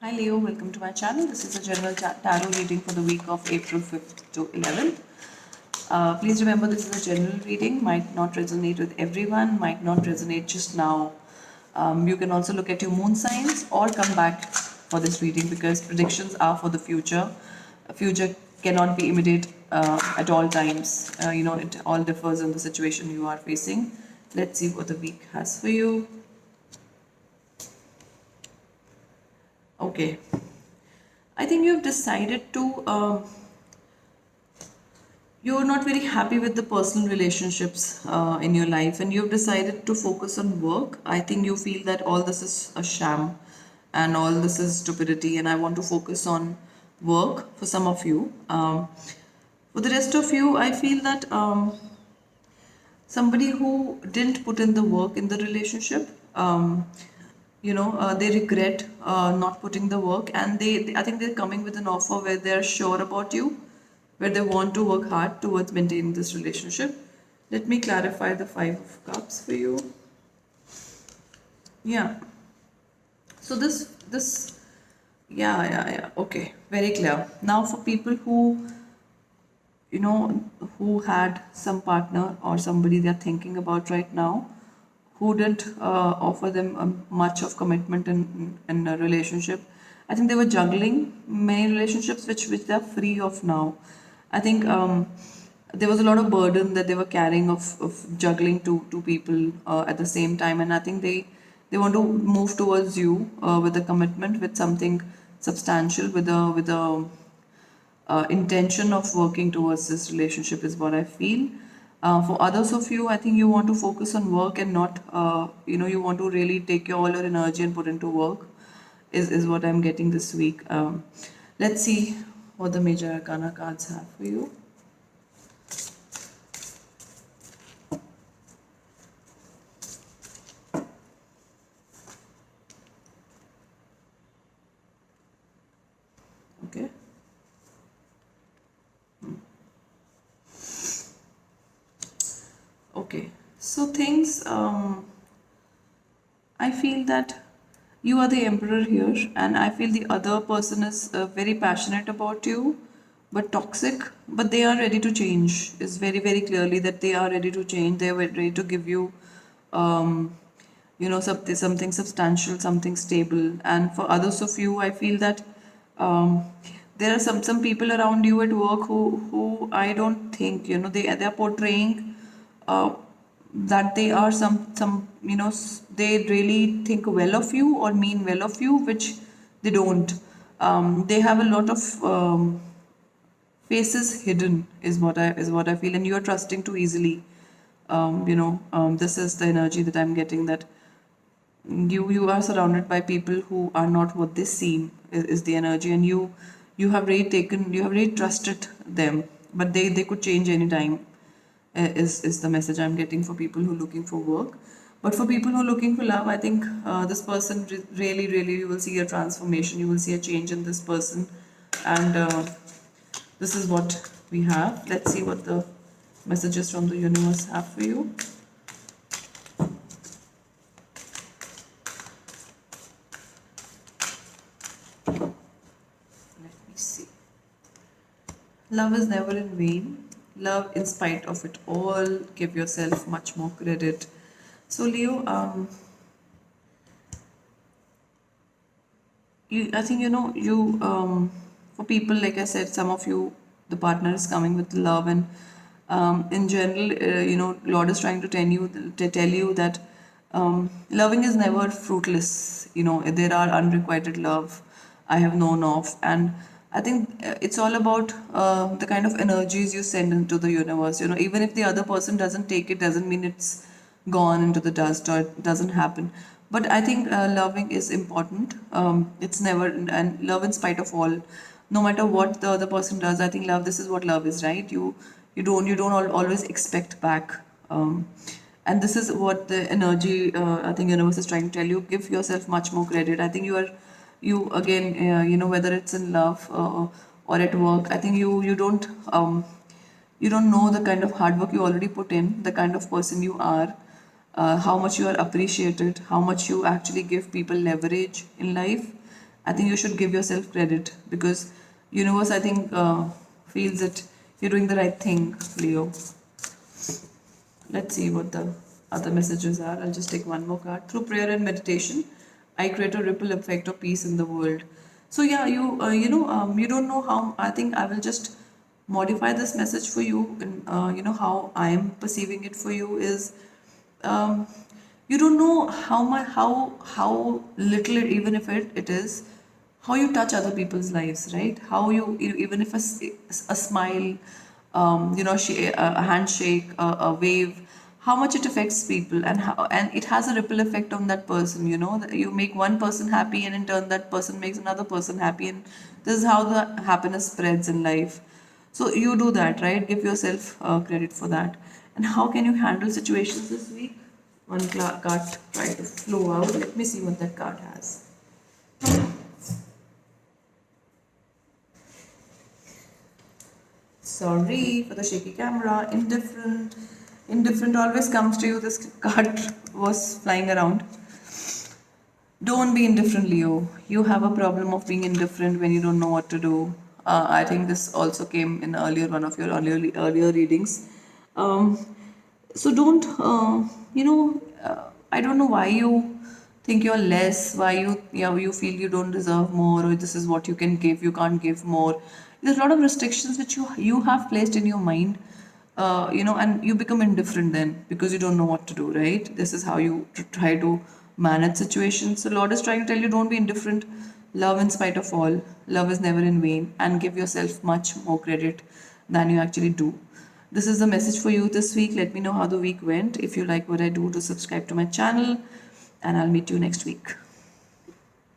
Hi Leo, welcome to my channel. This is a general tarot reading for the week of April 5th to 11th. Please remember this is a general reading, might not resonate with everyone, might not resonate just now. You can also look at your moon signs or come back for this reading because predictions are for the future. Future cannot be immediate at all times. It all differs on the situation you are facing. Let's see what the week has for you. Okay. I think you've decided to, you're not very happy with the personal relationships in your life and you've decided to focus on work. I think you feel that all this is a sham and all this is stupidity, and I want to focus on work for some of you. For the rest of you, I feel that somebody who didn't put in the work in the relationship, they regret not putting the work, and I think they're coming with an offer where they're sure about you, where they want to work hard towards maintaining this relationship. Let me clarify the Five of Cups for you. Yeah. So this yeah, okay, very clear. Now for people you know who had some partner or somebody they're thinking about right now who didn't offer them much of commitment in a relationship. I think they were juggling many relationships which they're free of now. I think there was a lot of burden that they were carrying of juggling two people at the same time, and I think they want to move towards you with a commitment, with something substantial, with a intention of working towards this relationship is what I feel. For others of you, I think you want to focus on work and not, you want to really take all your energy and put into work, is what I'm getting this week. Let's see what the major arcana cards have for you. Okay. Okay. So things, I feel that you are the emperor here, and I feel the other person is very passionate about you, but toxic. But they are ready to change. It's very, very clearly that they are ready to change. They are ready to give you, something substantial, something stable. And for others of you, I feel that um, there are some people around you at work who I don't think they are portraying. Uh, that they are some they really think well of you or mean well of you, which they don't. They have a lot of faces hidden, is what I feel, and you are trusting too easily. This is the energy that I'm getting, that you are surrounded by people who are not what they seem, is the energy, and you have really trusted them, but they could change anytime, is the message I'm getting for people who are looking for work. But for people who are looking for love, I think this person really, really, you will see a transformation. You will see a change in this person, and this is what we have. Let's see what the messages from the universe have for you. Let me see. Love is never in vain. Love in spite of it all. Give yourself much more credit. So Leo, I think for people, like I said, some of you, the partner is coming with love, and in general, Lord is trying to tell you that loving is never fruitless. There are unrequited love I have known of, and I think it's all about the kind of energies you send into the universe. Even if the other person doesn't take it, doesn't mean it's gone into the dust or it doesn't happen. But I think loving is important. It's never, and love in spite of all, no matter what the other person does. I think love. This is what love is, right? You don't always expect back. And this is what the energy, I think universe is trying to tell you. Give yourself much more credit. I think you again, whether it's in love or at work. I think you don't know the kind of hard work you already put in, the kind of person you are, how much you are appreciated, how much you actually give people leverage in life. I think you should give yourself credit, because universe, I think, feels that you're doing the right thing, Leo. Let's see what the other messages are. I'll just take one more card. Through prayer and meditation, I create a ripple effect of peace in the world. So yeah, you don't know how. I think I will just modify this message for you, and how I am perceiving it for you is, um, you don't know how little it, even if it is, how you touch other people's lives, right? How even if a smile, a handshake, a wave, how much it affects people, and it has a ripple effect on that person. That you make one person happy, and in turn that person makes another person happy, and this is how the happiness spreads in life. So you do that, right? Give yourself credit for that. And how can you handle situations this week? One card try to flow out. Let me see what that card has. Sorry for the shaky camera. Indifferent. Indifferent always comes to you. This card was flying around. Don't be indifferent, Leo. You have a problem of being indifferent when you don't know what to do. I think this also came in one of your earlier readings. Um, so don't, I don't know why you think you're less, why you feel you don't deserve more, or this is what you can give, you can't give more. There's a lot of restrictions which you have placed in your mind, and you become indifferent then because you don't know what to do, right? This is how you try to manage situations. So Lord is trying to tell you, don't be indifferent. Love in spite of all. Love is never in vain, and give yourself much more credit than you actually do. This is the message for you this week. Let me know how the week went. If you like what I do, to subscribe to my channel, and I'll meet you next week.